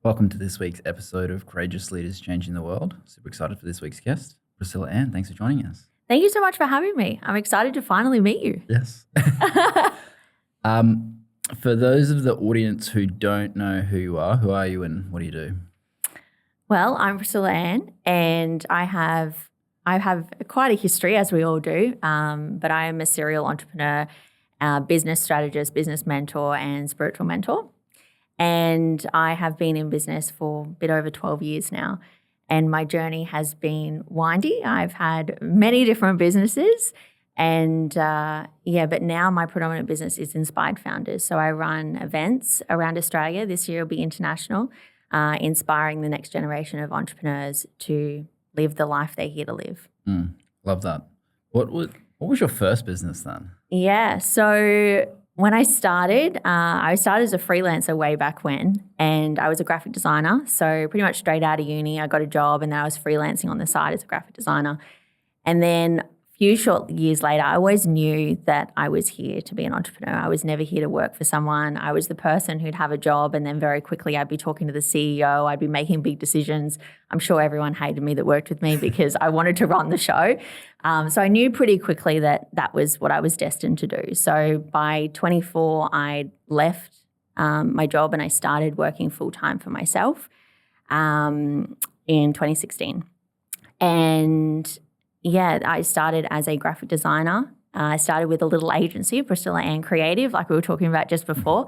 Welcome to this week's episode of Courageous Leaders Changing the World. Super excited for this week's guest, Priscilla Ann. Thanks for joining us. Thank you so much for having me. I'm excited to finally meet you. Yes. For those of the audience who don't know who you are you and what do you do? Well, I'm Priscilla Ann, and I have quite a history, as we all do, but I am a serial entrepreneur, business strategist, business mentor, and spiritual mentor. And I have been in business for a bit over 12 years now. And my journey has been windy. I've had many different businesses. And but now my predominant business is Inspired Founders. So I run events around Australia. This year will be international, inspiring the next generation of entrepreneurs to live the life they're here to live. Love that. What was your first business then? Yeah, so when I started as a freelancer way back when, and I was a graphic designer. So pretty much straight out of uni, I got a job and then I was freelancing on the side as a graphic designer. And then a few short years later, I always knew that I was here to be an entrepreneur. I was never here to work for someone. I was the person who'd have a job and then very quickly I'd be talking to the CEO. I'd be making big decisions. I'm sure everyone hated me that worked with me because I wanted to run the show. So I knew pretty quickly that was what I was destined to do. So by 24, I left my job and I started working full-time for myself in 2016. And I started as a graphic designer. I started with a little agency, Priscilla Ann Creative, like we were talking about just before.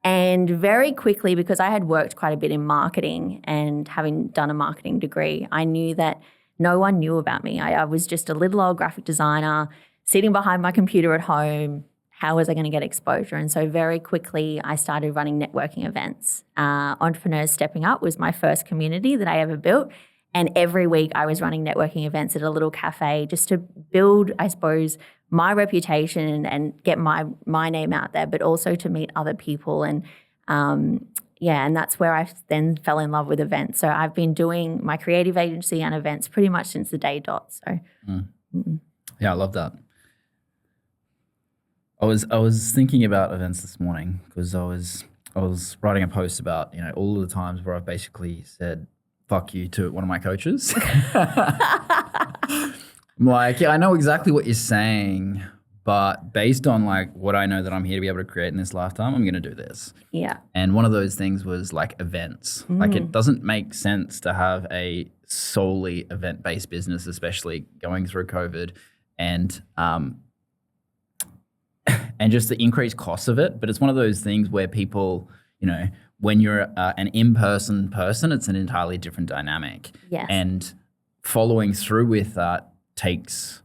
And very quickly, because I had worked quite a bit in marketing and having done a marketing degree, I knew that no one knew about me. I was just a little old graphic designer sitting behind my computer at home. How was I going to get exposure? And so very quickly, I started running networking events. Entrepreneurs Stepping Up was my first community that I ever built. And every week I was running networking events at a little cafe just to build, I suppose, my reputation and get my name out there, but also to meet other people. And and that's where I then fell in love with events. So I've been doing my creative agency and events pretty much since the day dot. So, Yeah, I love that. I was thinking about events this morning because I was writing a post about all of the times where I've basically said fuck you to one of my coaches. I'm like, yeah, I know exactly what you're saying, but based on like what I know that I'm here to be able to create in this lifetime, I'm going to do this. Yeah. And one of those things was like events. Like it doesn't make sense to have a solely event-based business, especially going through COVID and just the increased costs of it. But it's one of those things where people, when you're an in-person person, it's an entirely different dynamic. Yes. And following through with that takes,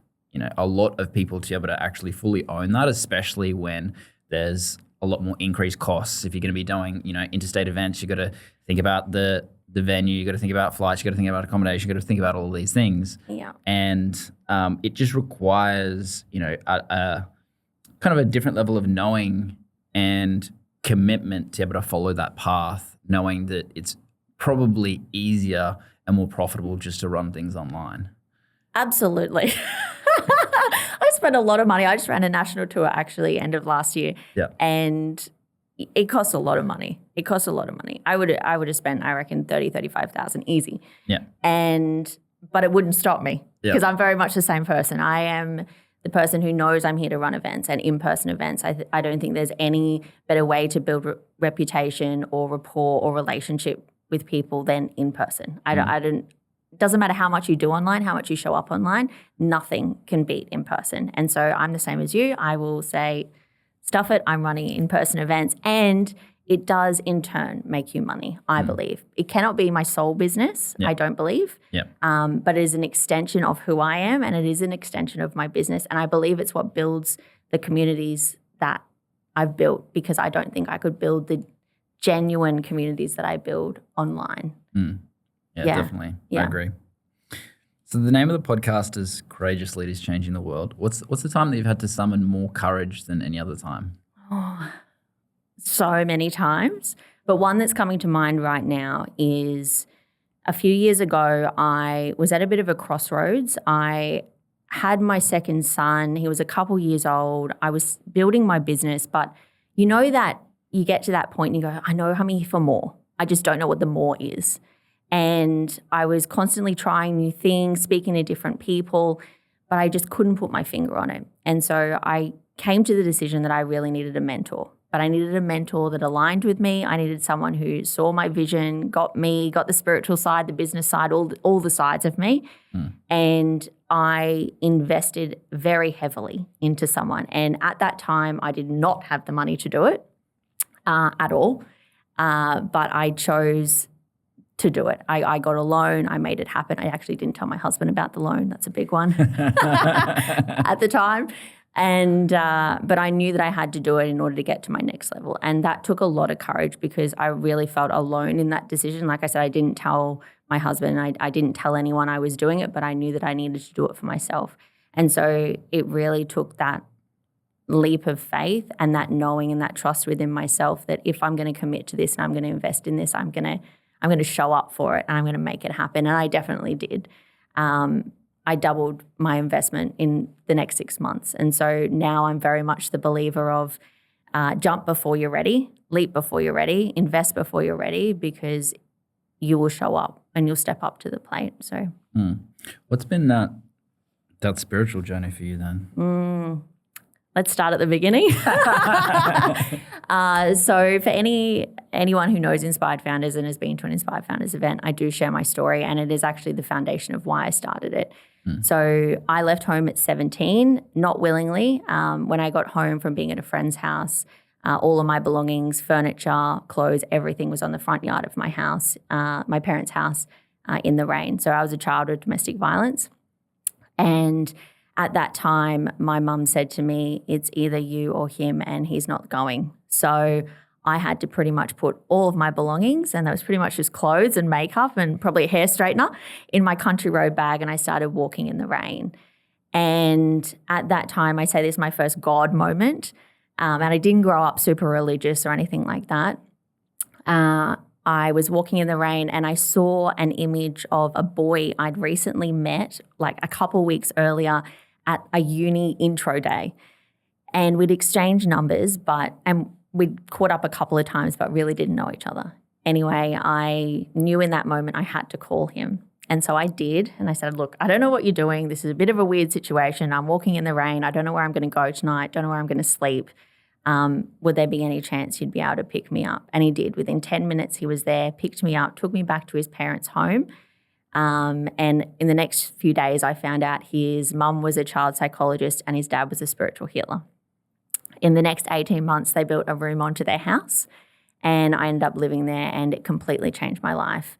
a lot of people to be able to actually fully own that, especially when there's a lot more increased costs. If you're going to be doing, interstate events, you got to think about the venue, you got to think about flights, you got to think about accommodation, you got to think about all of these things. Yeah. And it just requires, a kind of a different level of knowing and commitment to be able to follow that path, knowing that it's probably easier and more profitable just to run things online. Absolutely. I spent a lot of money. I just ran a national tour actually end of last year. Yeah. And it costs a lot of money. I would have spent, I reckon, 30,000, 35,000 easy. Yeah. But it wouldn't stop me because Yeah. I'm very much the same person. I am the person who knows I'm here to run events and in-person events. I don't think there's any better way to build reputation or rapport or relationship with people than in person. It doesn't matter how much you do online, how much you show up online, nothing can beat in person. And so I'm the same as you. I will say, stuff it, I'm running in-person events, and it does in turn make you money, I believe. It cannot be my sole business, I don't believe, but it is an extension of who I am, and it is an extension of my business. And I believe it's what builds the communities that I've built, because I don't think I could build the genuine communities that I build online. Yeah, definitely. Yeah. I agree. So the name of the podcast is Courageous Leaders Changing the World. What's the time that you've had to summon more courage than any other time? Oh, so many times. But one that's coming to mind right now is a few years ago, I was at a bit of a crossroads. I had my second son. He was a couple years old. I was building my business, but you know that you get to that point and you go, I know I'm here for more. I just don't know what the more is. And I was constantly trying new things, speaking to different people, but I just couldn't put my finger on it. And so I came to the decision that I really needed a mentor. But I needed a mentor that aligned with me. I needed someone who saw my vision, got the spiritual side, the business side, all the sides of me. And I invested very heavily into someone. And at that time, I did not have the money to do it at all. But I chose to do it. I got a loan. I made it happen. I actually didn't tell my husband about the loan. That's a big one at the time. And but I knew that I had to do it in order to get to my next level. And that took a lot of courage because I really felt alone in that decision. Like I said, I didn't tell my husband. I didn't tell anyone I was doing it, but I knew that I needed to do it for myself. And so it really took that leap of faith and that knowing and that trust within myself that if I'm going to commit to this and I'm going to invest in this, I'm going to show up for it and I'm going to make it happen. And I definitely did. I doubled my investment in the next 6 months. And so now I'm very much the believer of jump before you're ready, leap before you're ready, invest before you're ready, because you will show up and you'll step up to the plate. So, What's been that spiritual journey for you then? Let's start at the beginning. So for anyone who knows Inspired Founders and has been to an Inspired Founders event, I do share my story, and it is actually the foundation of why I started it. So I left home at 17, not willingly. When I got home from being at a friend's house, all of my belongings, furniture, clothes, everything was on the front yard of my house, my parents' house, in the rain. So I was a child of domestic violence. And at that time, my mum said to me, it's either you or him and he's not going. So I had to pretty much put all of my belongings, and that was pretty much just clothes and makeup and probably a hair straightener, in my country road bag, and I started walking in the rain. And at that time, I say this is my first God moment, and I didn't grow up super religious or anything like that. I was walking in the rain and I saw an image of a boy I'd recently met like a couple weeks earlier at a uni intro day. And we'd exchanged numbers, and we'd caught up a couple of times, but really didn't know each other. Anyway, I knew in that moment I had to call him. And so I did. And I said, look, I don't know what you're doing. This is a bit of a weird situation. I'm walking in the rain. I don't know where I'm going to go tonight. Don't know where I'm going to sleep. Would there be any chance you'd be able to pick me up? And he did. Within 10 minutes, he was there, picked me up, took me back to his parents' home. And in the next few days, I found out his mum was a child psychologist and his dad was a spiritual healer. In the next 18 months, they built a room onto their house, and I ended up living there, and it completely changed my life.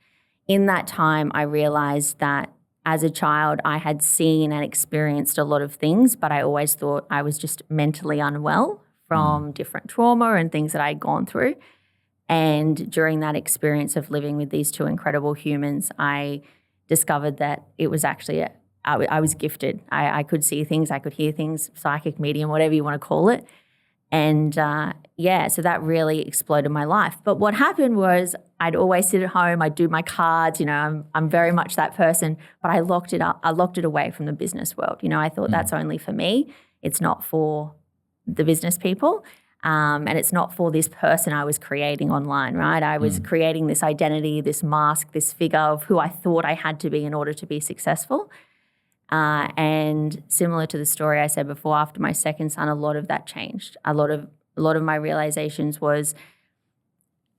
In that time, I realized that as a child, I had seen and experienced a lot of things, but I always thought I was just mentally unwell from different trauma and things that I had gone through. And during that experience of living with these two incredible humans, I discovered that it was actually I was gifted. I could see things, I could hear things, psychic, medium, whatever you want to call it. And so that really exploded my life. But what happened was I'd always sit at home, I'd do my cards, I'm very much that person, but I locked it up. I locked it away from the business world. I thought that's only for me. It's not for the business people. And it's not for this person I was creating online, right? I was creating this identity, this mask, this figure of who I thought I had to be in order to be successful. And similar to the story I said before, after my second son, a lot of that changed. A lot of my realizations was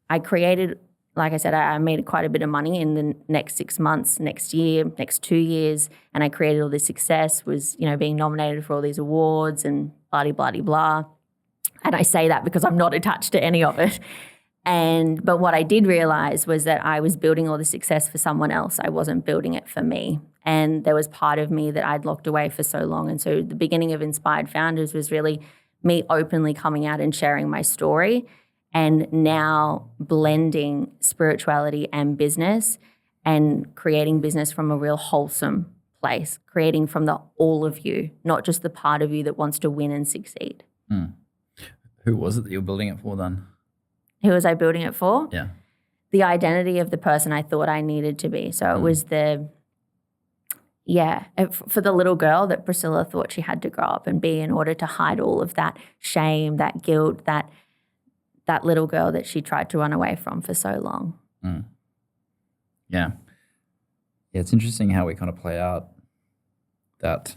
I created, like I said, I made quite a bit of money in the next 6 months, next year, next 2 years, and I created all this success, was, being nominated for all these awards and blah. And I say that because I'm not attached to any of it. But what I did realize was that I was building all the success for someone else. I wasn't building it for me. And there was part of me that I'd locked away for so long. And so the beginning of Inspired Founders was really me openly coming out and sharing my story, and now blending spirituality and business and creating business from a real wholesome place, creating from the all of you, not just the part of you that wants to win and succeed. Who was it that you were building it for then? Who was I building it for? Yeah. The identity of the person I thought I needed to be. So it was for the little girl that Priscilla thought she had to grow up and be in order to hide all of that shame, that guilt, that little girl that she tried to run away from for so long. Mm. Yeah. Yeah, it's interesting how we kind of play out that,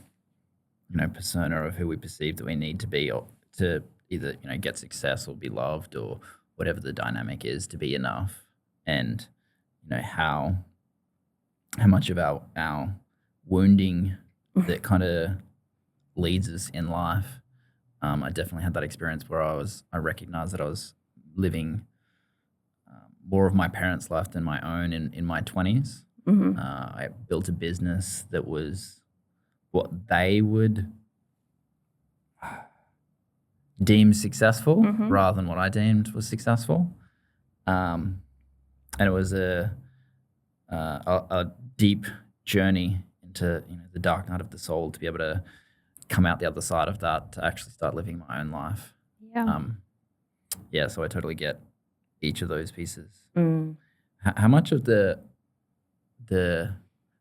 persona of who we perceive that we need to be, or to either, get success or be loved, or whatever the dynamic is, to be enough. And, how much of our wounding that kind of leads us in life. I definitely had that experience where I recognized that I was living more of my parents' life than my own in my 20s. Mm-hmm. I built a business that was what they would deem successful, rather than what I deemed was successful. And it was a deep journey into the dark night of the soul to be able to come out the other side of that, to actually start living my own life. Yeah. So I totally get each of those pieces. Mm. How much of the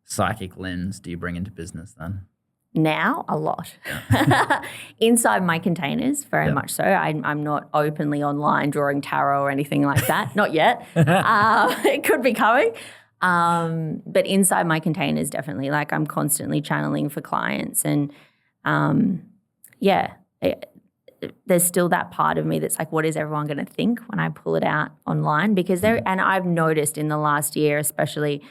psychic lens do you bring into business then? Now, a lot. Inside my containers, very much so. I'm not openly online drawing tarot or anything like that. Not yet. It could be coming. But inside my containers, definitely. Like, I'm constantly channeling for clients. And, there's still that part of me that's like, what is everyone going to think when I pull it out online? Because and I've noticed in the last year especially,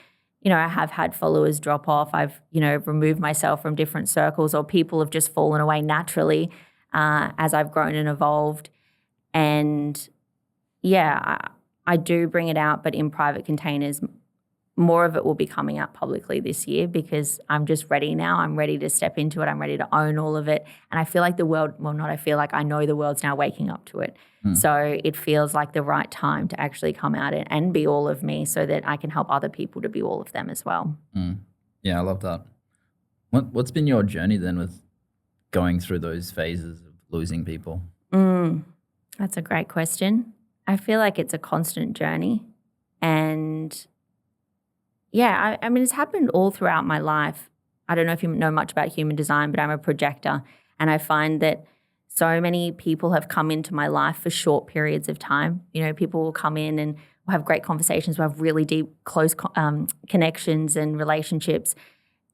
I have had followers drop off. I've, removed myself from different circles, or people have just fallen away naturally as I've grown and evolved. And I do bring it out, but in private containers. More of it will be coming out publicly this year because I'm just ready now. I'm ready to step into it. I'm ready to own all of it. And I feel like I know the world's now waking up to it. So it feels like the right time to actually come out and be all of me, so that I can help other people to be all of them as well. Yeah, I love that. What's been your journey then with going through those phases of losing people? That's a great question. I feel like it's a constant journey. And I mean, it's happened all throughout my life. I don't know if you know much about human design, but I'm a projector. And I find that so many people have come into my life for short periods of time. People will come in and we'll have great conversations. We'll have really deep, close connections and relationships.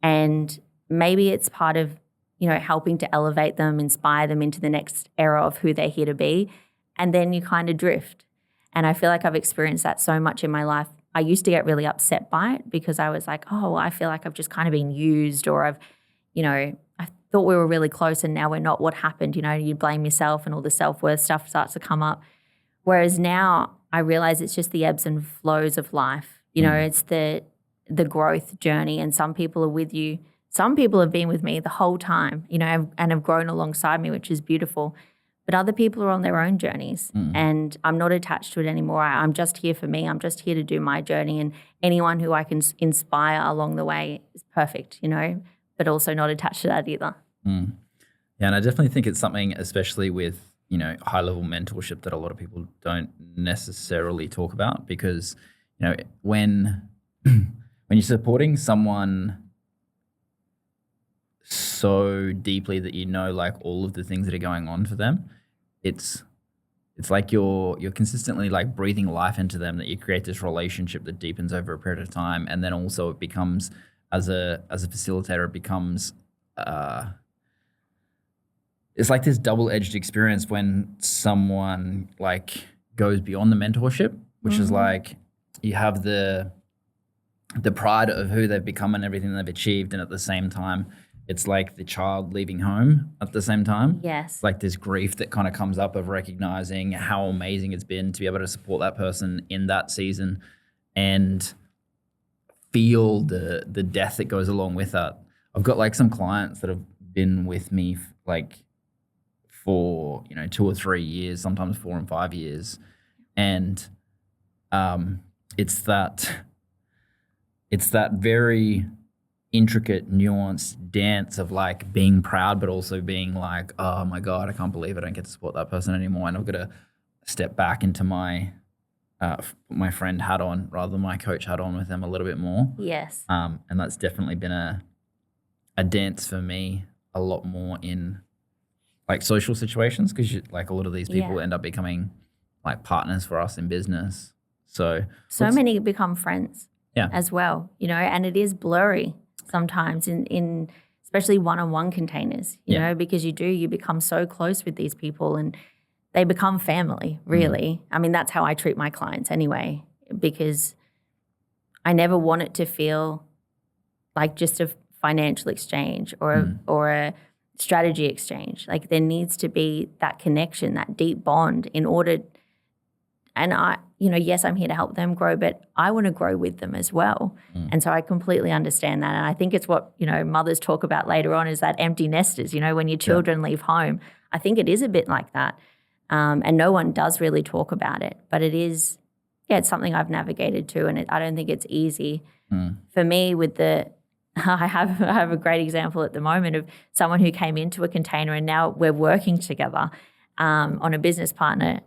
And maybe it's part of, helping to elevate them, inspire them into the next era of who they're here to be. And then you kind of drift. And I feel like I've experienced that so much in my life. I used to get really upset by it because I was like, oh, I feel like I've just kind of been used, or I thought we were really close and now we're not. What happened? You blame yourself and all the self-worth stuff starts to come up. Whereas now I realize it's just the ebbs and flows of life. It's the growth journey, and some people are with you. Some people have been with me the whole time, and have grown alongside me, which is beautiful. But other people are on their own journeys, and I'm not attached to it anymore. I'm just here for me. I'm just here to do my journey, and anyone who I can inspire along the way is perfect, but also not attached to that either. Yeah, and I definitely think it's something, especially with, high-level mentorship, that a lot of people don't necessarily talk about, because, when you're supporting someone so deeply that like all of the things that are going on for them, it's like you're consistently like breathing life into them, that you create this relationship that deepens over a period of time. And then also it becomes, as a facilitator, it becomes it's like this double-edged experience when someone like goes beyond the mentorship, which is like you have the pride of who they've become and everything they've achieved, and at the same time it's like the child leaving home at the same time. Yes. Like this grief that kind of comes up of recognizing how amazing it's been to be able to support that person in that season and feel the death that goes along with that. I've got like some clients that have been with me for 2 or 3 years, sometimes 4 and 5 years. And it's that very intricate, nuanced dance of like being proud, but also being like, oh my God, I can't believe I don't get to support that person anymore. And I've got to step back into my friend hat on rather than my coach hat on with them a little bit more. Yes. And that's definitely been a dance for me a lot more in like social situations, because like a lot of these people end up becoming like partners for us in business. So many become friends Yeah. as well, and it is blurry sometimes in especially one-on-one containers, you know, because you become so close with these people and they become family, really. I mean, that's how I treat my clients anyway, because I never want it to feel like just a financial exchange or a strategy exchange. Like there needs to be that connection, that deep bond in order. And yes, I'm here to help them grow, but I want to grow with them as well. And so I completely understand that. And I think it's what, mothers talk about later on is that empty nesters, when your children leave home. I think it is a bit like that. And no one does really talk about it, but it is, it's something I've navigated too. And I don't think it's easy for me with I have a great example at the moment of someone who came into a container and now we're working together on a business partner,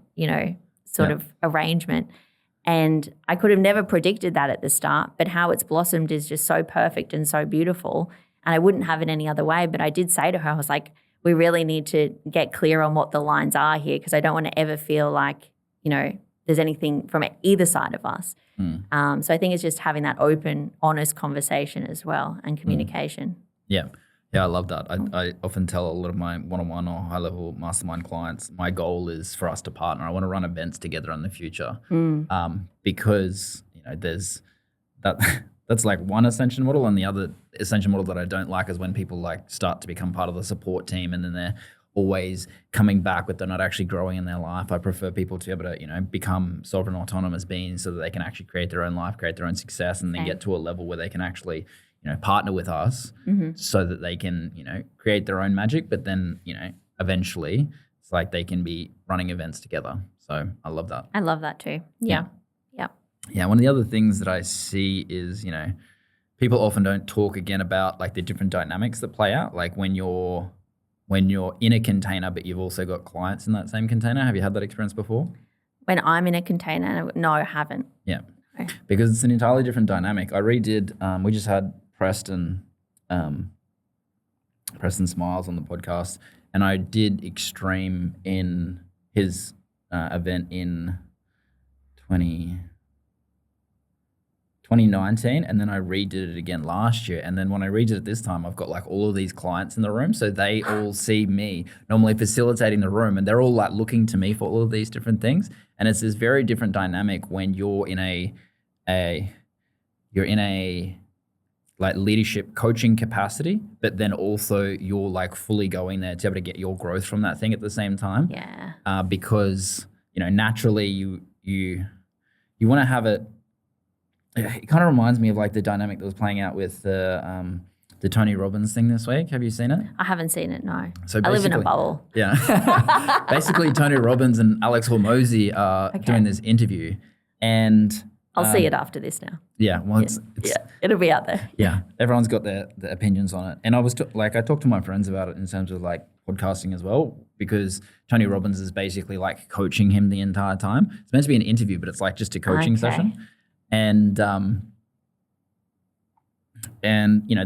sort of arrangement. And I could have never predicted that at the start, but how it's blossomed is just so perfect and so beautiful. And I wouldn't have it any other way. But I did say to her, I was like, we really need to get clear on what the lines are here because I don't want to ever feel like, there's anything from either side of us. So I think it's just having that open, honest conversation as well and communication. Yeah. Yeah, I love that. I often tell a lot of my one-on-one or high-level mastermind clients, my goal is for us to partner. I want to run events together in the future because, there's that's like one ascension model, and the other ascension model that I don't like is when people like start to become part of the support team and then they're always coming back, but they're not actually growing in their life. I prefer people to be able to, become sovereign, autonomous beings so that they can actually create their own life, create their own success, and then get to a level where they can actually partner with us so that they can, create their own magic. But then, eventually it's like they can be running events together. So I love that. I love that too. Yeah. Yeah. One of the other things that I see is, people often don't talk again about like the different dynamics that play out. Like when you're in a container, but you've also got clients in that same container. Have you had that experience before? When I'm in a container, no, I haven't. Yeah. No. Because it's an entirely different dynamic. I redid, we just had Preston Smiles on the podcast, and I did Extreme in his event in 2019, and then I redid it again last year. And then when I redid it this time, I've got like all of these clients in the room, so they all see me normally facilitating the room, and they're all like looking to me for all of these different things. And it's this very different dynamic when you're in a like leadership coaching capacity, but then also you're like fully going there to be able to get your growth from that thing at the same time. Yeah. Because naturally you want to have it. It kind of reminds me of like the dynamic that was playing out with the Tony Robbins thing this week. Have you seen it? I haven't seen it, no. So I live in a bubble. Yeah. Basically, Tony Robbins and Alex Hormozy are doing this interview, and I'll see it after this now. Yeah, well, it'll be out there. Yeah, everyone's got their opinions on it, and I talked to my friends about it in terms of like podcasting as well, because Tony Robbins is basically like coaching him the entire time. It's meant to be an interview, but it's like just a coaching session. And the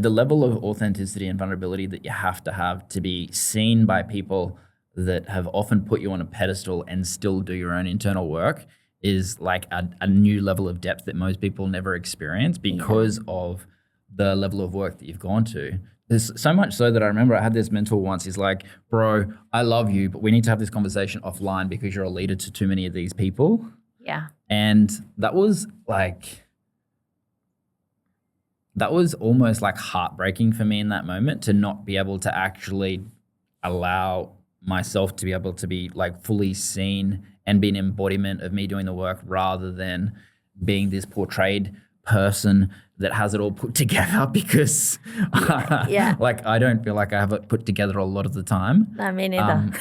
level of authenticity and vulnerability that you have to be seen by people that have often put you on a pedestal and still do your own internal work is like a new level of depth that most people never experience because of the level of work that you've gone to. There's so much so that I remember I had this mentor once. He's like, bro, I love you, but we need to have this conversation offline because you're a leader to too many of these people. Yeah. And that was almost like heartbreaking for me in that moment to not be able to actually allow myself to be able to be like fully seen and be an embodiment of me doing the work rather than being this portrayed person that has it all put together because like I don't feel like I have it put together a lot of the time. No, me neither.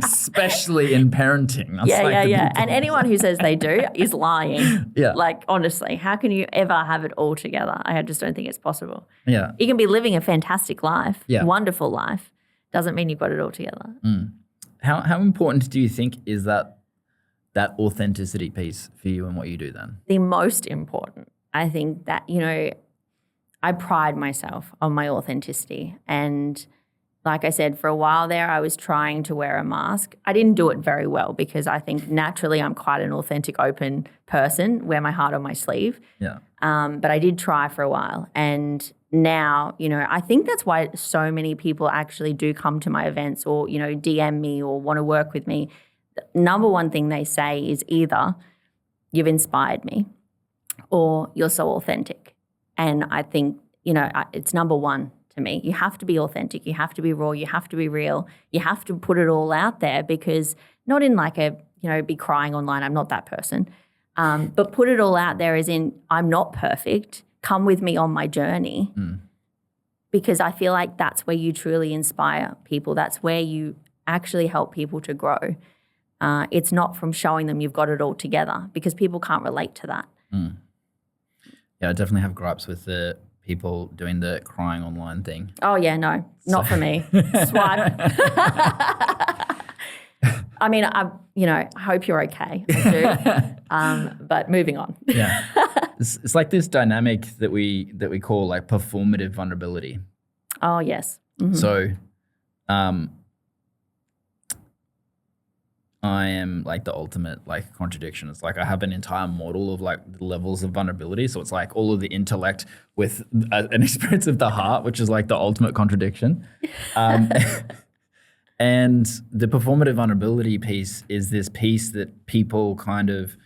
Especially in parenting. That's yeah. And anyone who says they do is lying. Yeah. Like, honestly, how can you ever have it all together? I just don't think it's possible. Yeah. You can be living a fantastic life, wonderful life. Doesn't mean you've got it all together. How important do you think is that authenticity piece for you and what you do then? The most important. I think that, I pride myself on my authenticity, and like I said, for a while there, I was trying to wear a mask. I didn't do it very well because I think naturally I'm quite an authentic, open person, wear my heart on my sleeve. Yeah. But I did try for a while. And now, I think that's why so many people actually do come to my events or, DM me or want to work with me. The number one thing they say is either you've inspired me or you're so authentic. And I think, it's number one. To me, you have to be authentic, you have to be raw, you have to be real, you have to put it all out there, because not in like a, be crying online, I'm not that person, but put it all out there as in I'm not perfect, come with me on my journey, because I feel like that's where you truly inspire people, that's where you actually help people to grow. It's not from showing them you've got it all together, because people can't relate to that. Yeah, I definitely have gripes with the people doing the crying online thing. Oh, yeah, no, not for me. Swipe. I mean, I hope you're okay. I do. But moving on. Yeah. It's like this dynamic that we call like performative vulnerability. Oh, yes. Mm-hmm. So I am like the ultimate like contradiction. It's like I have an entire model of like the levels of vulnerability. So it's like all of the intellect with an experience of the heart, which is like the ultimate contradiction. And the performative vulnerability piece is this piece that people kind of,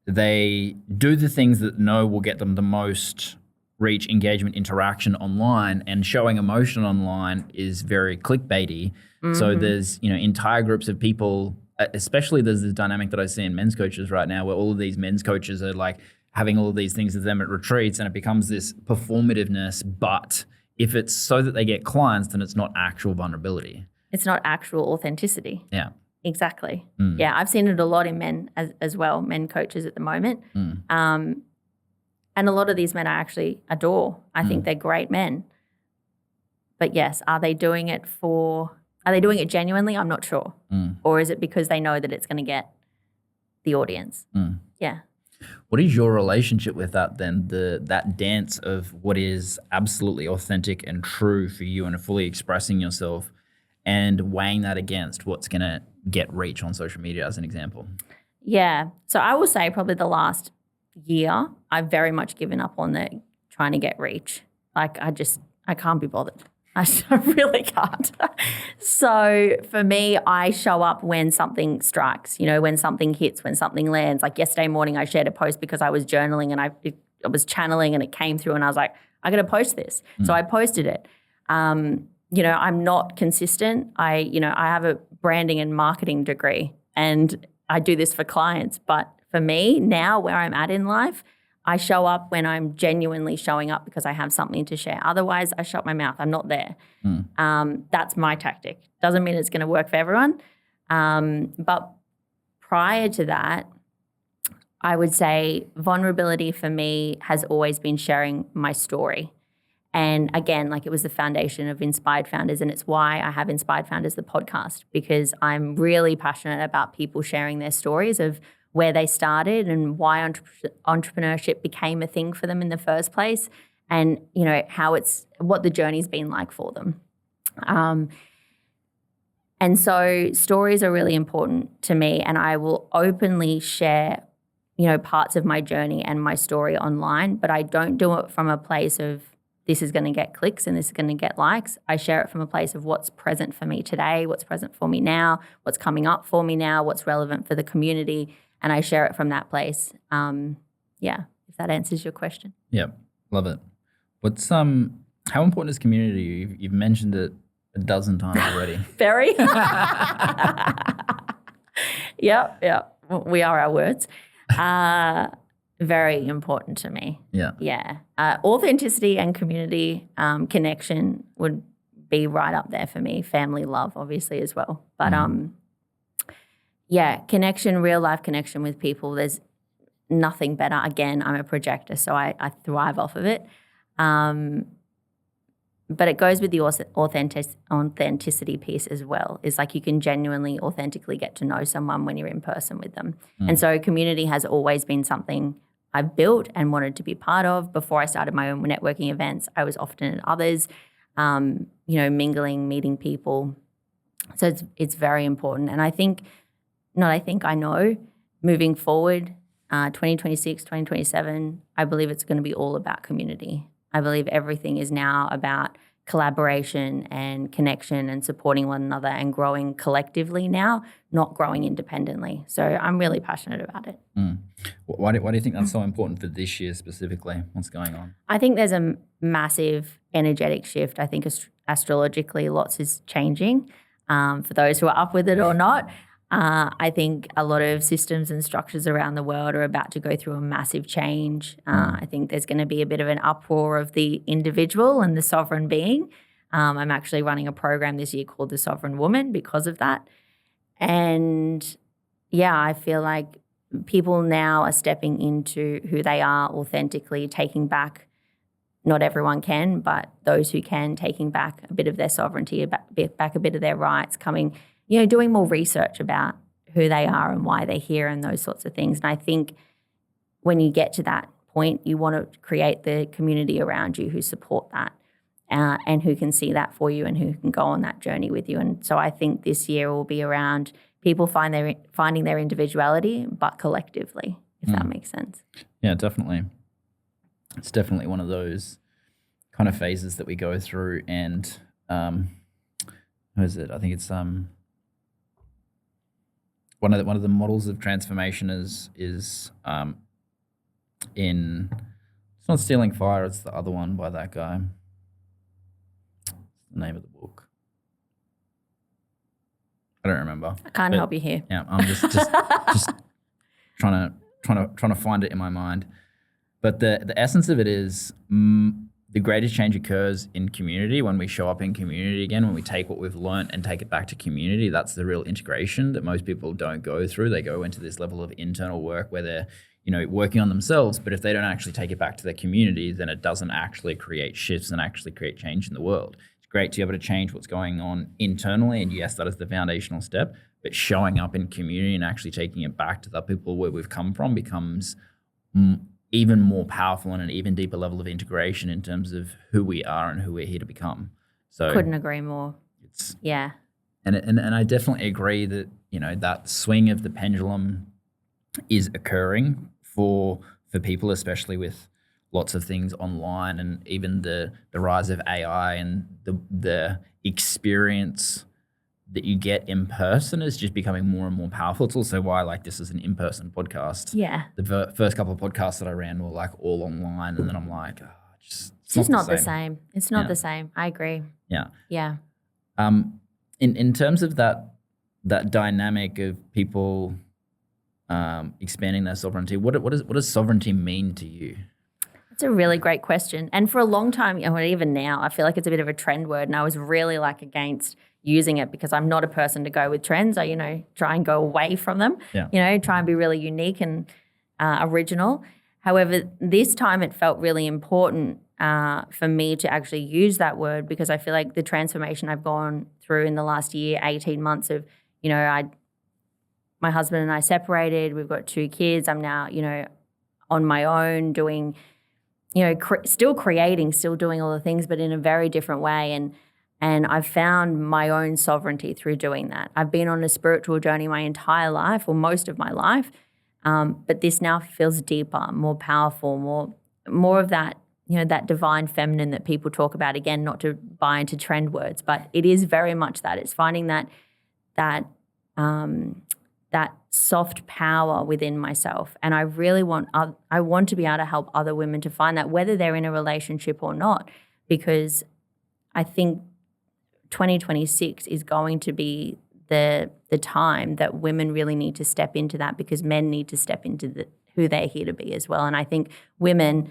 they do the things that know will get them the most reach, engagement, interaction online, and showing emotion online is very clickbaity. Mm-hmm. So there's, entire groups of people, especially there's this dynamic that I see in men's coaches right now where all of these men's coaches are like having all of these things with them at retreats, and it becomes this performativeness. But if it's so that they get clients, then it's not actual vulnerability. It's not actual authenticity. Yeah. Exactly. Yeah, I've seen it a lot in men as well, men coaches at the moment. And a lot of these men I actually adore. I think they're great men. But yes, are they doing it genuinely? I'm not sure. Or is it because they know that it's going to get the audience? Yeah. What is your relationship with that then? That dance of what is absolutely authentic and true for you and fully expressing yourself, and weighing that against what's going to get reach on social media as an example? Yeah. So I will say probably the last year, I've very much given up on trying to get reach. Like I can't be bothered. I really can't. So for me, I show up when something strikes, when something hits, when something lands. Like yesterday morning, I shared a post because I was journaling and I was channeling and it came through and I was like, I got to post this. So I posted it. I'm not consistent. I have a branding and marketing degree and I do this for clients. But for me now, where I'm at in life, I show up when I'm genuinely showing up because I have something to share. Otherwise, I shut my mouth. I'm not there. That's my tactic. Doesn't mean it's going to work for everyone. But prior to that, I would say vulnerability for me has always been sharing my story. And again, like it was the foundation of Inspired Founders, and it's why I have Inspired Founders, the podcast, because I'm really passionate about people sharing their stories of where they started and why entrepreneurship became a thing for them in the first place, and what the journey's been like for them. And so stories are really important to me, and I will openly share, parts of my journey and my story online, but I don't do it from a place of this is going to get clicks and this is going to get likes. I share it from a place of what's present for me today, what's present for me now, what's coming up for me now, what's relevant for the community, and I share it from that place. If that answers your question. Yeah, love it. What's how important is community? You've mentioned it a dozen times already. Very. Yep. We are our words. Very important to me. Yeah. Authenticity and community connection would be right up there for me. Family love, obviously, as well. But connection, real life connection with people. There's nothing better. Again, I'm a projector, so I thrive off of it. But it goes with the authenticity piece as well. It's like you can genuinely, authentically get to know someone when you're in person with them. And so community has always been something I've built and wanted to be part of. Before I started my own networking events, I was often at others. mingling, meeting people. So it's very important. And I know moving forward, 2026, 2027, I believe it's going to be all about community. I believe everything is now about collaboration and connection and supporting one another and growing collectively now, not growing independently. So I'm really passionate about it. Why do you think that's so important for this year specifically? What's going on? I think there's a massive energetic shift. I think astrologically lots is changing. For those who are up with it or not, I think a lot of systems and structures around the world are about to go through a massive change. I think there's going to be a bit of an uproar of the individual and the sovereign being. I'm actually running a program this year called The Sovereign Woman because of that. And yeah, I feel like people now are stepping into who they are authentically, taking back, not everyone can, but those who can, taking back a bit of their sovereignty, back a bit of their rights, coming, doing more research about who they are and why they're here and those sorts of things. And I think when you get to that point, you want to create the community around you who support that and who can see that for you and who can go on that journey with you. And so I think this year will be around people finding their individuality, but collectively, if that makes sense. Yeah, definitely. It's definitely one of those kind of phases that we go through. And who is it? I think it's one of the models of transformation is in, it's not Stealing Fire, it's the other one by that guy. What's the name of the book? I don't remember. I can't help you here. Yeah, I'm just trying to find it in my mind. But the essence of it is the greatest change occurs in community when we show up in community again, when we take what we've learned and take it back to community. That's the real integration that most people don't go through. They go into this level of internal work where they're working on themselves, but if they don't actually take it back to their community, then it doesn't actually create shifts and actually create change in the world. It's great to be able to change what's going on internally, and yes, that is the foundational step, but showing up in community and actually taking it back to the people where we've come from becomes even more powerful and an even deeper level of integration in terms of who we are and who we're here to become. So couldn't agree more. Yeah. And I definitely agree that, that swing of the pendulum is occurring for people, especially with lots of things online and even the rise of AI and the experience that you get in person is just becoming more and more powerful. It's also why this is an in-person podcast. Yeah. The first couple of podcasts that I ran were all online, and then I'm like, it's just not the same. It's not the same. I agree. Yeah. Yeah. In terms of that dynamic of people expanding their sovereignty, what does sovereignty mean to you? It's a really great question. And for a long time, even now, I feel like it's a bit of a trend word, and I was really against using it because I'm not a person to go with trends. I, try and go away from them, try and be really unique and original. However, this time it felt really important for me to actually use that word because I feel like the transformation I've gone through in the last year, 18 months of, my husband and I separated, we've got 2 kids. I'm now, on my own doing, still creating, still doing all the things, but in a very different way. And I've found my own sovereignty through doing that. I've been on a spiritual journey my entire life, or most of my life, but this now feels deeper, more powerful, more of that, that divine feminine that people talk about. Again, not to buy into trend words, but it is very much that. It's finding that soft power within myself, and I really want to be able to help other women to find that, whether they're in a relationship or not, because I think 2026 is going to be the time that women really need to step into that, because men need to step into who they're here to be as well. And I think women,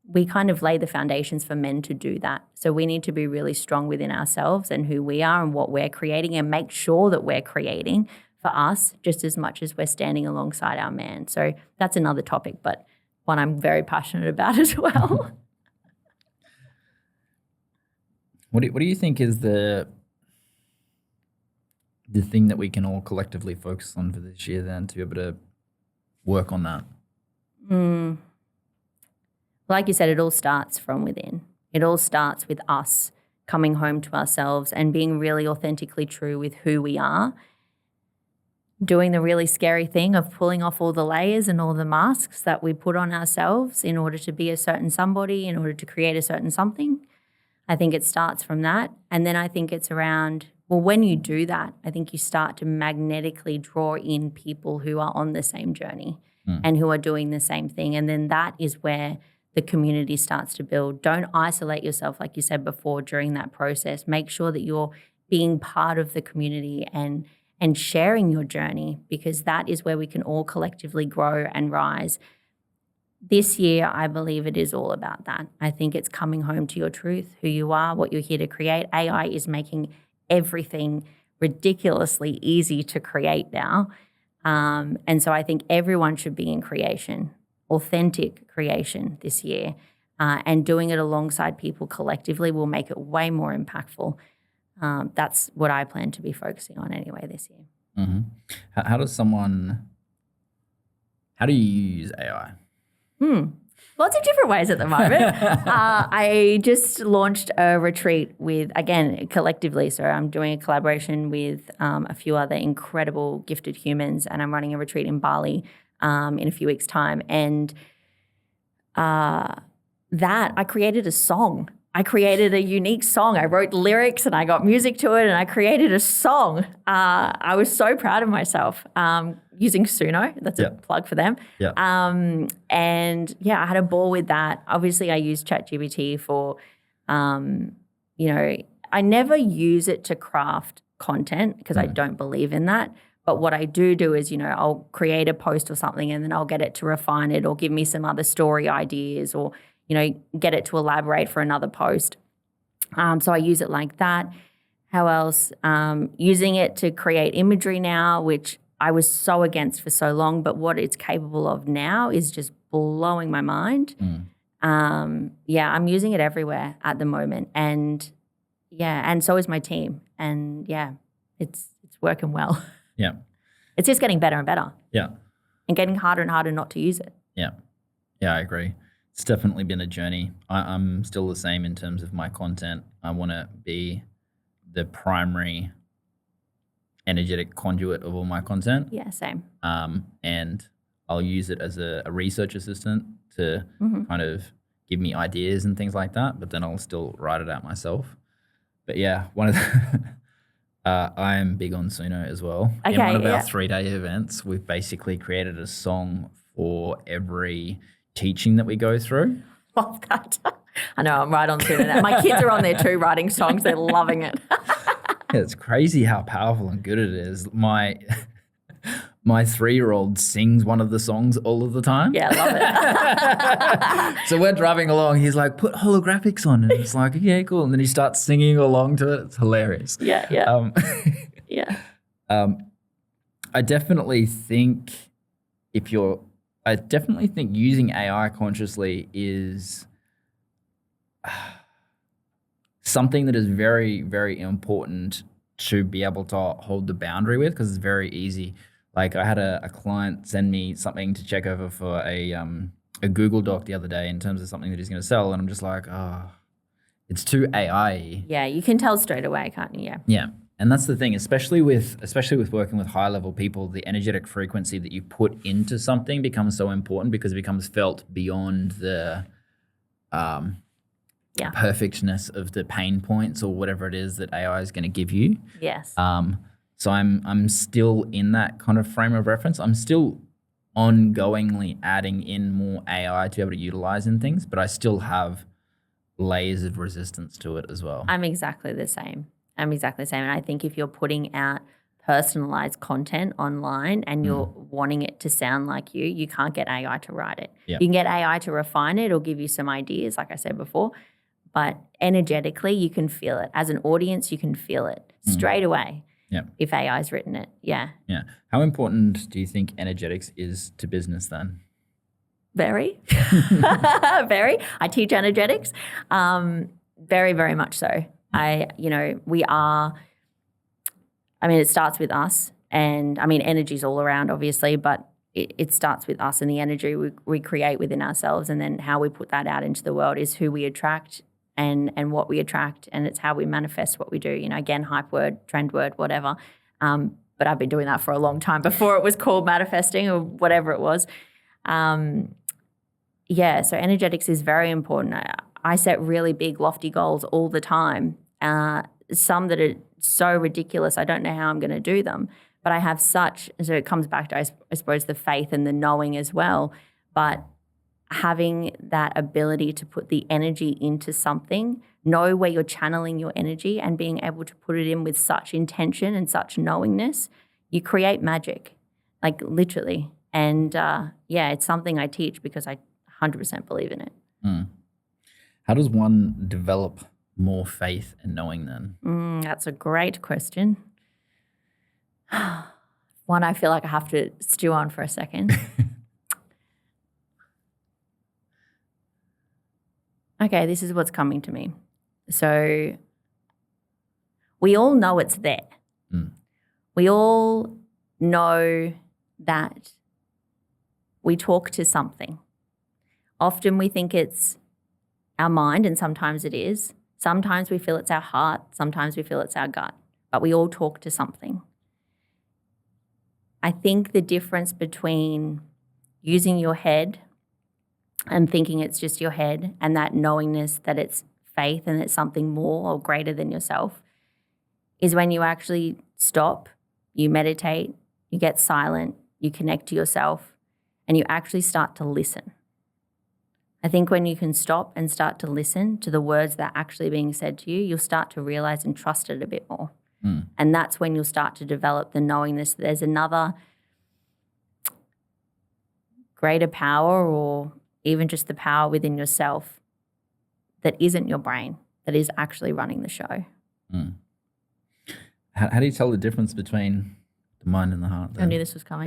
we kind of lay the foundations for men to do that. So we need to be really strong within ourselves and who we are and what we're creating, and make sure that we're creating for us just as much as we're standing alongside our man. So that's another topic, but one I'm very passionate about as well. What do you think is the thing that we can all collectively focus on for this year then to be able to work on that? Like you said, it all starts from within. It all starts with us coming home to ourselves and being really authentically true with who we are, doing the really scary thing of pulling off all the layers and all the masks that we put on ourselves in order to be a certain somebody, in order to create a certain something. I think it starts from that. And then I think it's around, well, when you do that, I think you start to magnetically draw in people who are on the same journey and who are doing the same thing. And then that is where the community starts to build. Don't isolate yourself, like you said before, during that process. Make sure that you're being part of the community and sharing your journey, because that is where we can all collectively grow and rise. This year, I believe it is all about that. I think it's coming home to your truth, who you are, what you're here to create. AI is making everything ridiculously easy to create now. And so I think everyone should be in creation, authentic creation this year. And doing it alongside people collectively will make it way more impactful. That's what I plan to be focusing on anyway this year. Mm-hmm. How do you use AI? Lots of different ways at the moment. I just launched a retreat with, again, collectively. So I'm doing a collaboration with a few other incredible gifted humans, and I'm running a retreat in Bali in a few weeks' time. And I created a song. I created a unique song. I wrote lyrics and I got music to it and I created a song. I was so proud of myself using Suno. That's a plug for them. Yeah. And I had a ball with that. Obviously, I use ChatGPT for, I never use it to craft content because I don't believe in that. But what I do is, I'll create a post or something and then I'll get it to refine it or give me some other story ideas or get it to elaborate for another post. So I use it like that. How else? Using it to create imagery now, which I was so against for so long, but what it's capable of now is just blowing my mind. I'm using it everywhere at the moment. And so is my team. And it's working well. Yeah. It's just getting better and better. Yeah. And getting harder and harder not to use it. Yeah. Yeah, I agree. It's definitely been a journey. I'm still the same in terms of my content. I want to be the primary energetic conduit of all my content. Yeah, same. And I'll use it as a research assistant to kind of give me ideas and things like that, but then I'll still write it out myself. But one of the I am big on Suno as well. Okay, in one of our 3-day events, we've basically created a song for every teaching that we go through. Love that. I know, I'm right on Suno now. My kids are on there too writing songs. They're loving it. It's crazy how powerful and good it is. My 3-year-old sings one of the songs all of the time. Yeah, I love it. So we're driving along. He's like, put holographics on. And it's like, yeah, cool. And then he starts singing along to it. It's hilarious. Yeah. I definitely think using AI consciously is something that is very, very important to be able to hold the boundary with, because it's very easy. Like I had a client send me something to check over for a Google Doc the other day in terms of something that he's going to sell, and I'm just like, it's too AI. Yeah, you can tell straight away, can't you? Yeah. And that's the thing, especially with working with high level people, the energetic frequency that you put into something becomes so important because it becomes felt beyond the perfectness of the pain points or whatever it is that AI is going to give you. Yes. So I'm still in that kind of frame of reference. I'm still ongoingly adding in more AI to be able to utilize in things, but I still have layers of resistance to it as well. I'm exactly the same. And I think if you're putting out personalized content online and you're wanting it to sound like you can't get AI to write it. Yep. You can get AI to refine it or give you some ideas, like I said before, but energetically you can feel it. As an audience, you can feel it straight away. Yeah. If AI's written it. Yeah. Yeah. How important do you think energetics is to business then? Very. Very. I teach energetics. Very, very much so. It starts with us, and energy's all around obviously, but it starts with us and the energy we create within ourselves, and then how we put that out into the world is who we attract and what we attract, and it's how we manifest what we do. Again, hype word, trend word, whatever. But I've been doing that for a long time before it was called manifesting or whatever it was. So energetics is very important. I set really big, lofty goals all the time. Some that are so ridiculous, I don't know how I'm going to do them. But I have so it comes back to, I suppose, the faith and the knowing as well. But having that ability to put the energy into something, know where you're channeling your energy and being able to put it in with such intention and such knowingness, you create magic, like literally. And it's something I teach because I 100% believe in it. How does one develop more faith and knowing then? That's a great question. One I feel like I have to stew on for a second. Okay, this is what's coming to me. So we all know it's there. We all know that we talk to something. Often we think it's our mind, and sometimes it is. Sometimes we feel it's our heart. Sometimes we feel it's our gut. But we all talk to something. I think the difference between using your head and thinking it's just your head and that knowingness that it's faith and it's something more or greater than yourself is when you actually stop, you meditate, you get silent, you connect to yourself, and you actually start to listen. I think when you can stop and start to listen to the words that are actually being said to you, you'll start to realize and trust it a bit more. And that's when you'll start to develop the knowingness that there's another greater power, or even just the power within yourself that isn't your brain, that is actually running the show. How do you tell the difference between the mind and the heart then? I knew this was coming.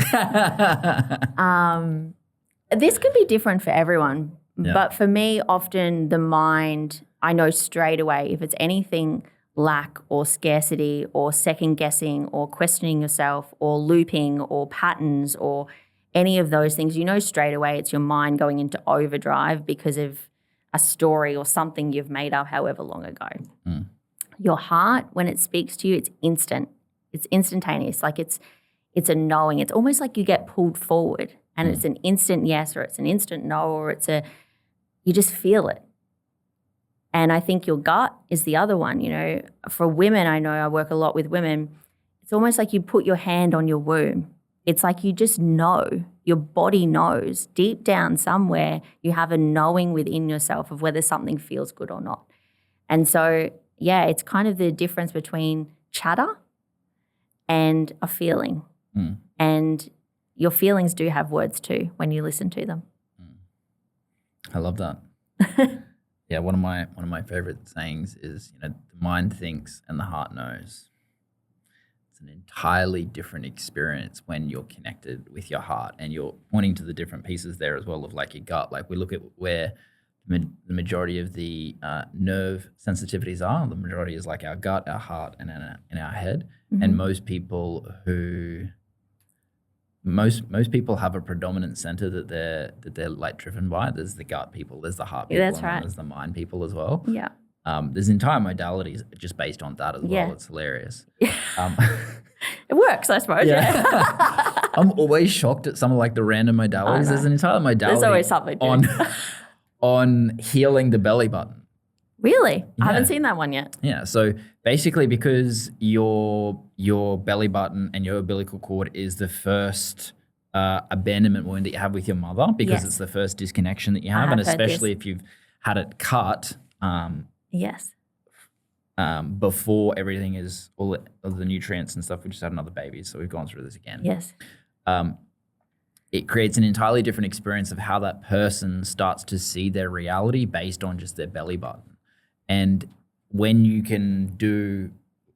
This could be different for everyone. Yeah. But for me, often the mind, I know straight away if it's anything lack or scarcity or second guessing or questioning yourself or looping or patterns or any of those things, you know straight away it's your mind going into overdrive because of a story or something you've made up however long ago. Your heart, when it speaks to you, it's instant. It's instantaneous. Like it's a knowing. It's almost like you get pulled forward and it's an instant yes or it's an instant no or you just feel it. And I think your gut is the other one. For women, I know I work a lot with women. It's almost like you put your hand on your womb. It's like you just know. Your body knows. Deep down somewhere, you have a knowing within yourself of whether something feels good or not. And so, it's kind of the difference between chatter and a feeling. And your feelings do have words too when you listen to them. I love that. Yeah, one of my favorite sayings is, the mind thinks and the heart knows. It's an entirely different experience when you're connected with your heart, and you're pointing to the different pieces there as well of like your gut. Like we look at where the majority of the nerve sensitivities are. The majority is like our gut, our heart, and in our head. And most people have a predominant center that they're like driven by. There's the gut people, there's the heart people, that's right. And there's the mind people as well. Yeah. There's entire modalities just based on that as well. It's hilarious. It works, I suppose. Yeah. I'm always shocked at some of like the random modalities. There's an entire modality. There's always something on healing the belly button. Really? I haven't seen that one yet. Yeah. So basically, because your belly button and your umbilical cord is the first abandonment wound that you have with your mother, because it's the first disconnection that you have, and especially if you've had it cut. Before everything is all of the nutrients and stuff. We just had another baby, so we've gone through this again. Yes. It creates an entirely different experience of how that person starts to see their reality based on just their belly button. And when you can do,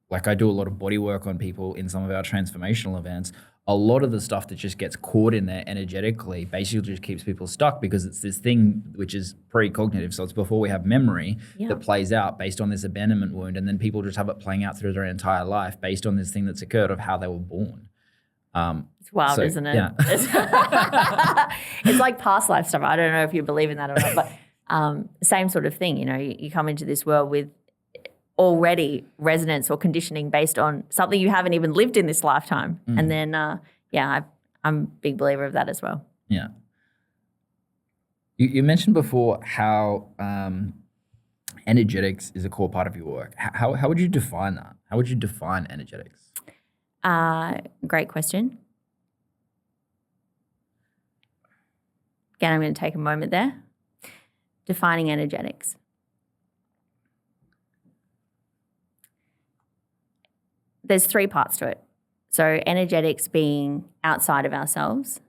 like I do a lot of body work on people in some of our transformational events, a lot of the stuff that just gets caught in there energetically basically just keeps people stuck, because it's this thing which is precognitive. So it's before we have memory that plays out based on this abandonment wound. And then people just have it playing out through their entire life based on this thing that's occurred of how they were born. It's wild, isn't it? Yeah. It's like past life stuff. I don't know if you believe in that or not, but Same sort of thing, you know, you come into this world with already resonance or conditioning based on something you haven't even lived in this lifetime. And then, I'm a big believer of that as well. Yeah. You mentioned before how energetics is a core part of your work. How would you define that? How would you define energetics? Great question. Again, I'm going to take a moment there. Defining energetics. There's 3 parts to it. So energetics being outside of ourselves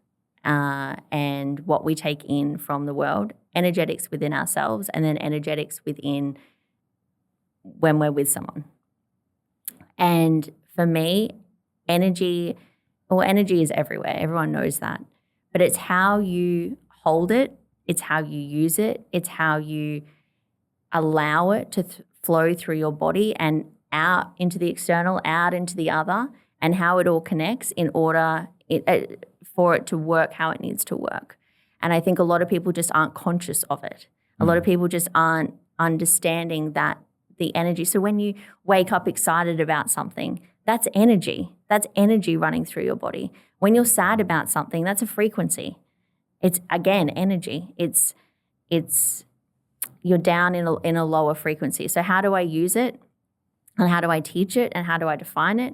and what we take in from the world, energetics within ourselves, and then energetics within when we're with someone. And for me, energy is everywhere. Everyone knows that. But it's how you hold it. It's how you use it. It's how you allow it to flow through your body and out into the external, out into the other, and how it all connects in order for it to work how it needs to work. And I think a lot of people just aren't conscious of it. A lot of people just aren't understanding that the energy. So when you wake up excited about something, that's energy. That's energy running through your body. When you're sad about something, that's a frequency. It's, again, energy. It's you're down in a lower frequency. So how do I use it? And how do I teach it? And how do I define it?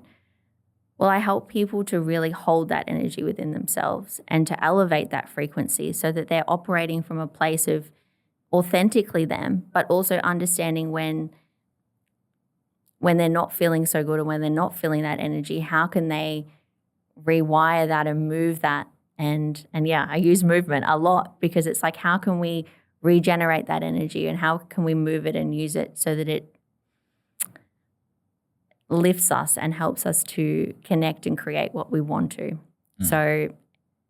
Well, I help people to really hold that energy within themselves and to elevate that frequency so that they're operating from a place of authentically them, but also understanding when they're not feeling so good or when they're not feeling that energy, how can they rewire that and move that? And yeah, I use movement a lot because it's like, how can we regenerate that energy and how can we move it and use it so that it lifts us and helps us to connect and create what we want to. So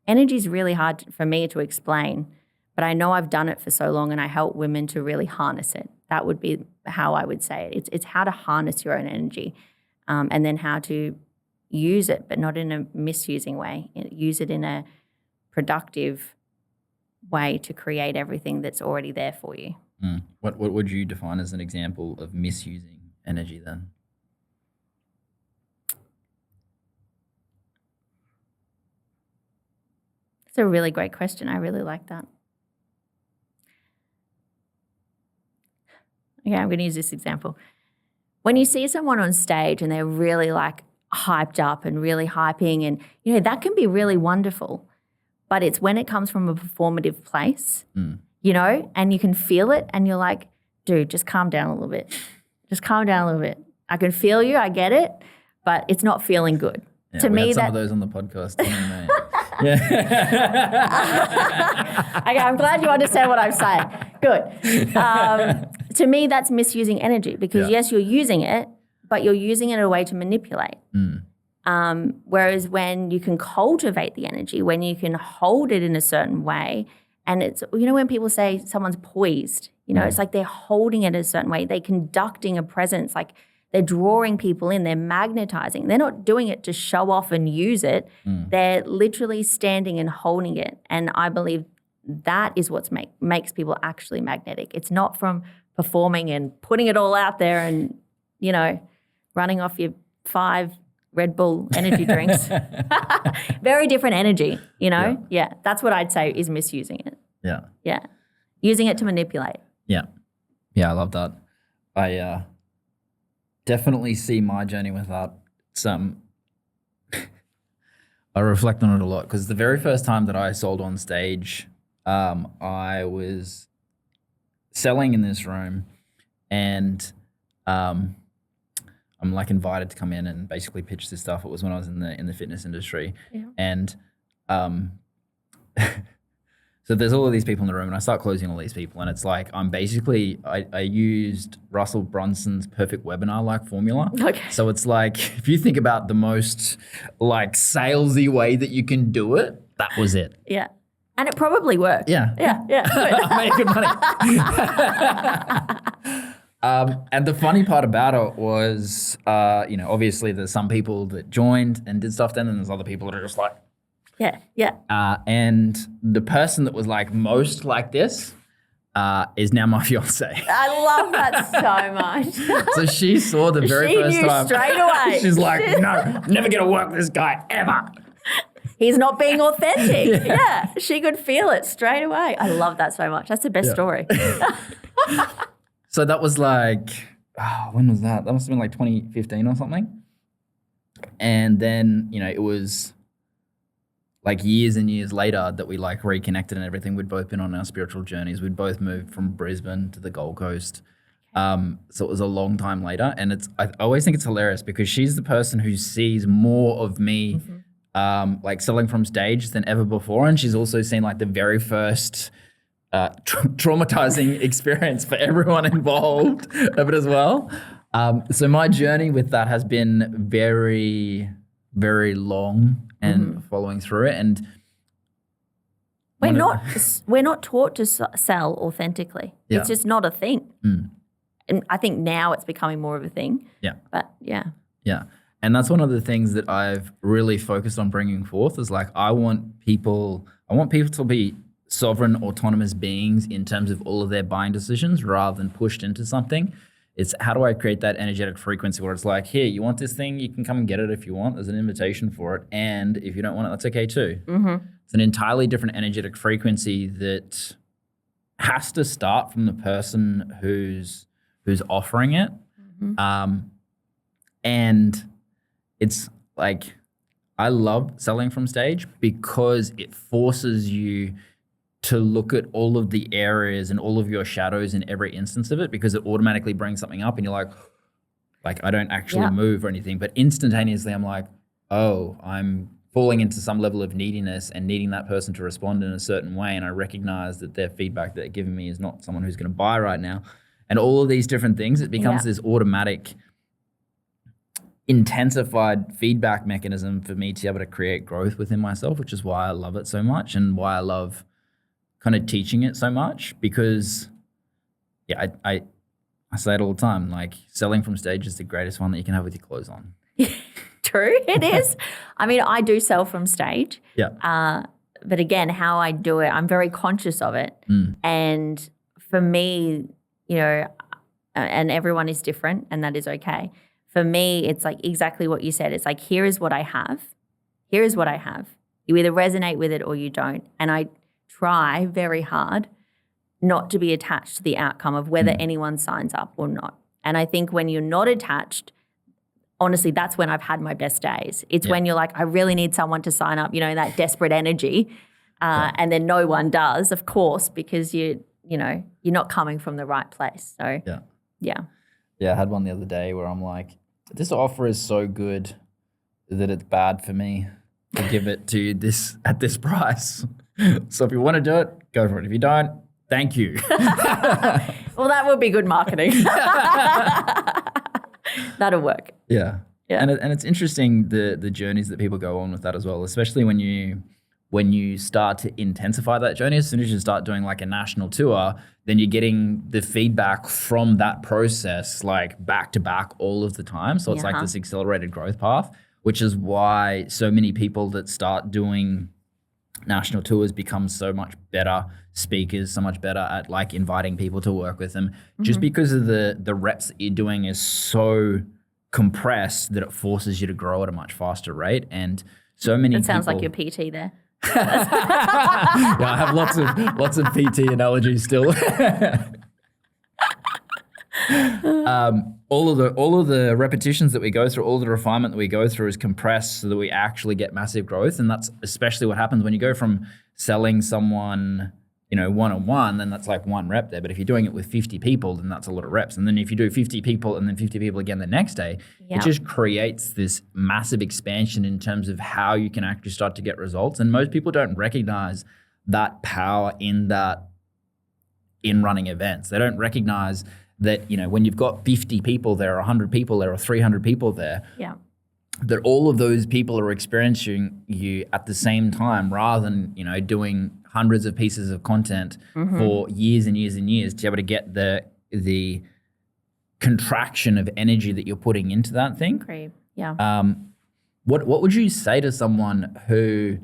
energy is really hard for me to explain, but I know I've done it for so long and I help women to really harness it. That would be how I would say it. It's how to harness your own energy and then how to use it, but not in a misusing way. Use it in a productive way to create everything that's already there for you. What would you define as an example of misusing energy then? It's a really great question. I really like that. Okay, I'm going to use this example. When you see someone on stage and they're really like hyped up and really hyping and, you know, that can be really wonderful, but it's when it comes from a performative place, you know, and you can feel it and you're like, dude, just calm down a little bit. Just calm down a little bit. I can feel you, I get it, but it's not feeling good. Yeah, to we me, had some of those on the podcast, didn't we, mate? Yeah. Okay, I'm glad you understand what I'm saying. Good. To me, that's misusing energy because yes, you're using it, but you're using it in a way to manipulate. Whereas when you can cultivate the energy, when you can hold it in a certain way, and it's, you know, when people say someone's poised, you know, it's like they're holding it in a certain way, they're conducting a presence, like they're drawing people in, they're magnetizing. They're not doing it to show off and use it. They're literally standing and holding it. And I believe that is what makes people actually magnetic. It's not from performing and putting it all out there and, you know, running off your 5 Red Bull energy drinks. Very different energy, you know? Yeah, that's what I'd say is misusing it. Yeah. Using it to manipulate. Yeah, I love that. I definitely see my journey with that. I reflect on it a lot because the very first time that I sold on stage, I was selling in this room and I'm like invited to come in and basically pitch this stuff. It was when I was in the fitness industry. And so there's all of these people in the room and I start closing all these people and it's like I used Russell Brunson's perfect webinar-like formula. Okay. So it's like if you think about the most like salesy way that you can do it, that was it. Yeah. And it probably worked. Yeah. I made good money. And the funny part about it was, you know, obviously there's some people that joined and did stuff then and there's other people that are just like, yeah. and the person that was like most like this, is now my fiance. I love that so much. So she saw the very She first knew time. straight away. She's like, no, I'm never going to work with this guy ever. He's not being authentic. Yeah, she could feel it straight away. I love that so much. That's the best story. So that was like, when was that? That must have been like 2015 or something. And then, it was like years and years later that we like reconnected and everything. We'd both been on our spiritual journeys. We'd both moved from Brisbane to the Gold Coast. So it was a long time later. And I always think it's hilarious because she's the person who sees more of me like selling from stage than ever before. And she's also seen like the very first traumatizing experience for everyone involved of it as well. So my journey with that has been very, very long and following through it. And we're not taught to sell authentically. Yeah. It's just not a thing. And I think now it's becoming more of a thing. Yeah. But yeah. Yeah. And that's one of the things that I've really focused on bringing forth is like, I want people to be sovereign, autonomous beings in terms of all of their buying decisions rather than pushed into something. It's how do I create that energetic frequency where it's like, here, you want this thing, you can come and get it if you want. There's an invitation for it. And if you don't want it, that's okay too. It's an entirely different energetic frequency that has to start from the person who's offering it. And it's like, I love selling from stage because it forces you to look at all of the areas and all of your shadows in every instance of it, because it automatically brings something up and you're like I don't actually move or anything, but instantaneously I'm like, oh, I'm falling into some level of neediness and needing that person to respond in a certain way. And I recognize that their feedback that they're giving me is not someone who's going to buy right now. And all of these different things, it becomes this automatic intensified feedback mechanism for me to be able to create growth within myself, which is why I love it so much and why I love kind of teaching it so much, because I say it all the time, like selling from stage is the greatest one that you can have with your clothes on. True, it is. I mean, I do sell from stage. Yeah. But again, how I do it, I'm very conscious of it. And for me, and everyone is different and that is okay. For me, it's like exactly what you said. It's like, here is what I have. Here is what I have. You either resonate with it or you don't. And I try very hard not to be attached to the outcome of whether anyone signs up or not. And I think when you're not attached, honestly, that's when I've had my best days. It's when you're like, I really need someone to sign up, that desperate energy. And then no one does, of course, because you're not coming from the right place. So yeah. I had one the other day where I'm like, this offer is so good that it's bad for me to give it to this at this price. So if you want to do it, go for it. If you don't, thank you. Well, that would be good marketing. That'll work. Yeah. And it's interesting the journeys that people go on with that as well, especially when you start to intensify that journey. As soon as you start doing like a national tour, then you're getting the feedback from that process like back to back all of the time. So it's like this accelerated growth path, which is why so many people that start doing national tours become so much better speakers, so much better at like inviting people to work with them, just because of the reps that you're doing is so compressed that it forces you to grow at a much faster rate. And so many That sounds like your PT there. I have lots of PT analogies still. All of the repetitions that we go through, all the refinement that we go through is compressed so that we actually get massive growth. And that's especially what happens when you go from selling someone, one-on-one, then that's like one rep there. But if you're doing it with 50 people, then that's a lot of reps. And then if you do 50 people and then 50 people again the next day, it just creates this massive expansion in terms of how you can actually start to get results. And most people don't recognize that power in running events. They don't recognize that, when you've got 50 people there, or 100 people there, or 300 people there, that all of those people are experiencing you at the same time, rather than, doing hundreds of pieces of content for years and years and years to be able to get the contraction of energy that you're putting into that thing. Great. Yeah. What would you say to someone who,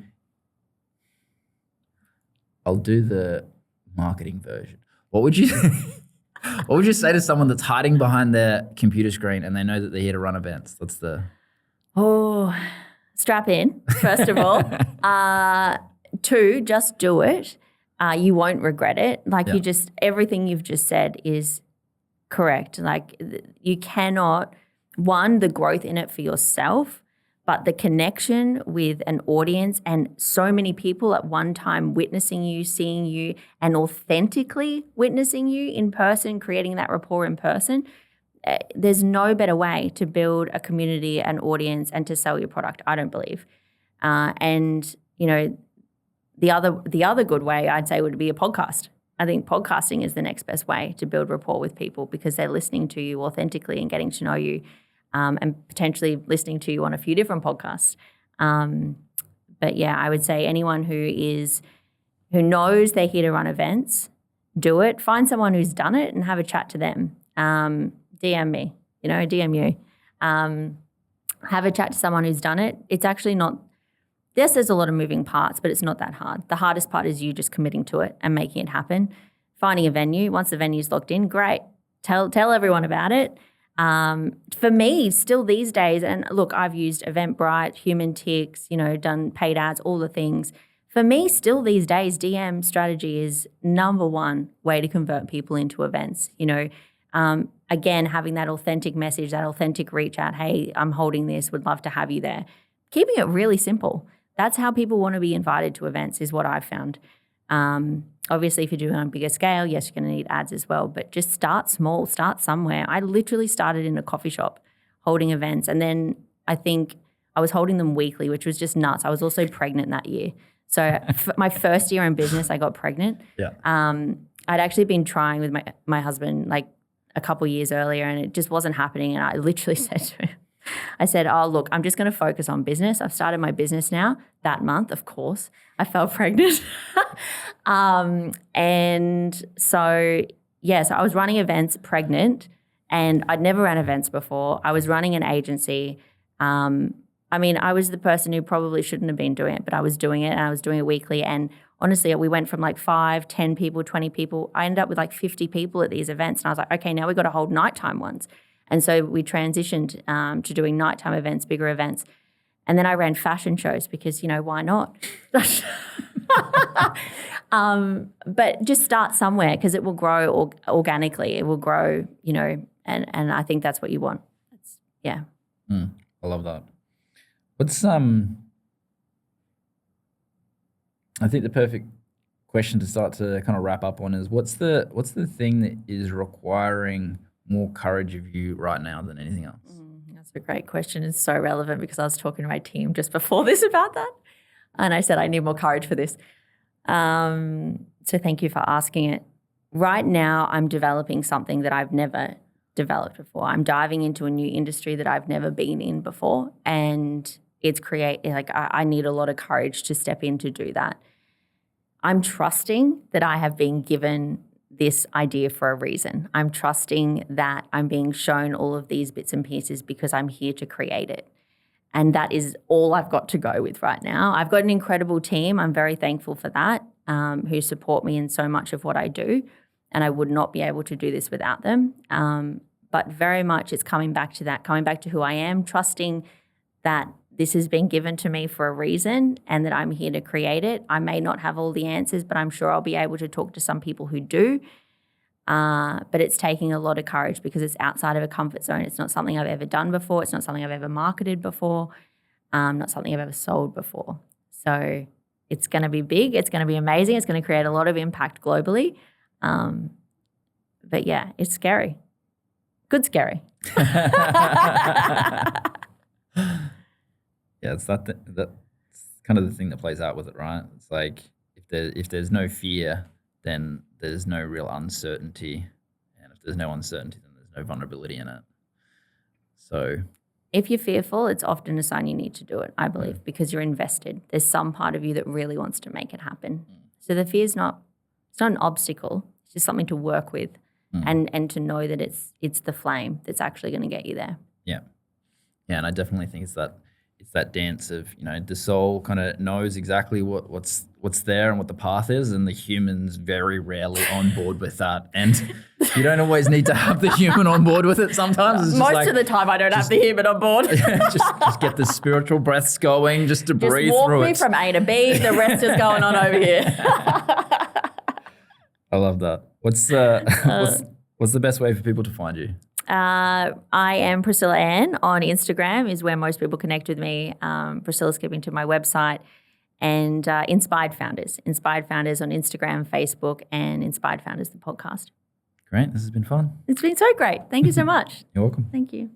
I'll do the marketing version. What would you what would you say to someone that's hiding behind their computer screen and they know that they're here to run events? That's the strap in, first of all. 2, just do it. You won't regret it. Like everything you've just said is correct. Like you cannot, one, the growth in it for yourself, but the connection with an audience and so many people at one time witnessing you, seeing you, and authentically witnessing you in person, creating that rapport in person. There's no better way to build a community, an audience, and to sell your product, I don't believe. And, you know, the other good way I'd say would be a podcast. I think podcasting is the next best way to build rapport with people because they're listening to you authentically and getting to know you, and potentially listening to you on a few different podcasts. But yeah, I would say anyone who knows they're here to run events, do it. Find someone who's done it and have a chat to them. DM me, DM you. Have a chat to someone who's done it. It's actually not, yes, there's a lot of moving parts, but it's not that hard. The hardest part is you just committing to it and making it happen. Finding a venue. Once the venue's locked in, great. Tell everyone about it. For me, still these days, and look, I've used Eventbrite, Human Ticks, done paid ads, all the things. For me, still these days, DM strategy is number one way to convert people into events. Again, having that authentic message, that authentic reach out, hey, I'm holding this, would love to have you there. Keeping it really simple. That's how people want to be invited to events is what I've found. Obviously, if you're doing on a bigger scale, yes, you're going to need ads as well, but just start small, start somewhere. I literally started in a coffee shop holding events, and then I think I was holding them weekly, which was just nuts. I was also pregnant that year. So my first year in business, I got pregnant. Yeah. I'd actually been trying with my husband like a couple of years earlier, and it just wasn't happening. And I literally said to him, I said, oh, look, I'm just going to focus on business. I've started my business now. That month, of course, I fell pregnant. And so, so I was running events pregnant, and I'd never ran events before. I was running an agency. I was the person who probably shouldn't have been doing it, but I was doing it, and I was doing it weekly. And honestly, we went from like 5, 10 people, 20 people. I ended up with like 50 people at these events. And I was like, okay, now we've got to hold nighttime ones. And so we transitioned to doing nighttime events, bigger events. And then I ran fashion shows because, why not? But just start somewhere because it will grow organically. It will grow, and I think that's what you want. I love that. What's I think the perfect question to start to kind of wrap up on is what's the thing that is requiring more courage of you right now than anything else? That's a great question. It's so relevant because I was talking to my team just before this about that, and I said I need more courage for this. So thank you for asking it. Right now, I'm developing something that I've never developed before. I'm diving into a new industry that I've never been in before, and I need a lot of courage to step in to do that. I'm trusting that I have been given this idea for a reason. I'm trusting that I'm being shown all of these bits and pieces because I'm here to create it. And that is all I've got to go with right now. I've got an incredible team. I'm very thankful for that, who support me in so much of what I do. And I would not be able to do this without them. But very much it's coming back to that, coming back to who I am, trusting that this has been given to me for a reason and that I'm here to create it. I may not have all the answers, but I'm sure I'll be able to talk to some people who do. But it's taking a lot of courage because it's outside of a comfort zone. It's not something I've ever done before. It's not something I've ever marketed before. Not something I've ever sold before. So it's going to be big. It's going to be amazing. It's going to create a lot of impact globally. But yeah, it's scary. Good scary. Yeah, it's that's kind of the thing that plays out with it, right? It's like if there's no fear, then there's no real uncertainty, and if there's no uncertainty, then there's no vulnerability in it. So, if you're fearful, it's often a sign you need to do it. I believe because you're invested. There's some part of you that really wants to make it happen. So the fear is not an obstacle. It's just something to work with, and to know that it's the flame that's actually going to get you there. Yeah, and I definitely think it's that dance of, you know, the soul kind of knows exactly what's there and what the path is, and the human's very rarely on board with that. And you don't always need to have the human on board with it. Sometimes it's just Most like, of the time, I don't have the human on board. just get the spiritual breaths going, just to breathe walk through me it. from A to B. The rest is going on over here. I love that. What's the best way for people to find you? I am Priscilla Ann on Instagram is where most people connect with me. Priscilla's keeping to my website, and Inspired Founders on Instagram, Facebook, and Inspired Founders, the podcast. Great. This has been fun. It's been so great. Thank you so much. You're welcome. Thank you.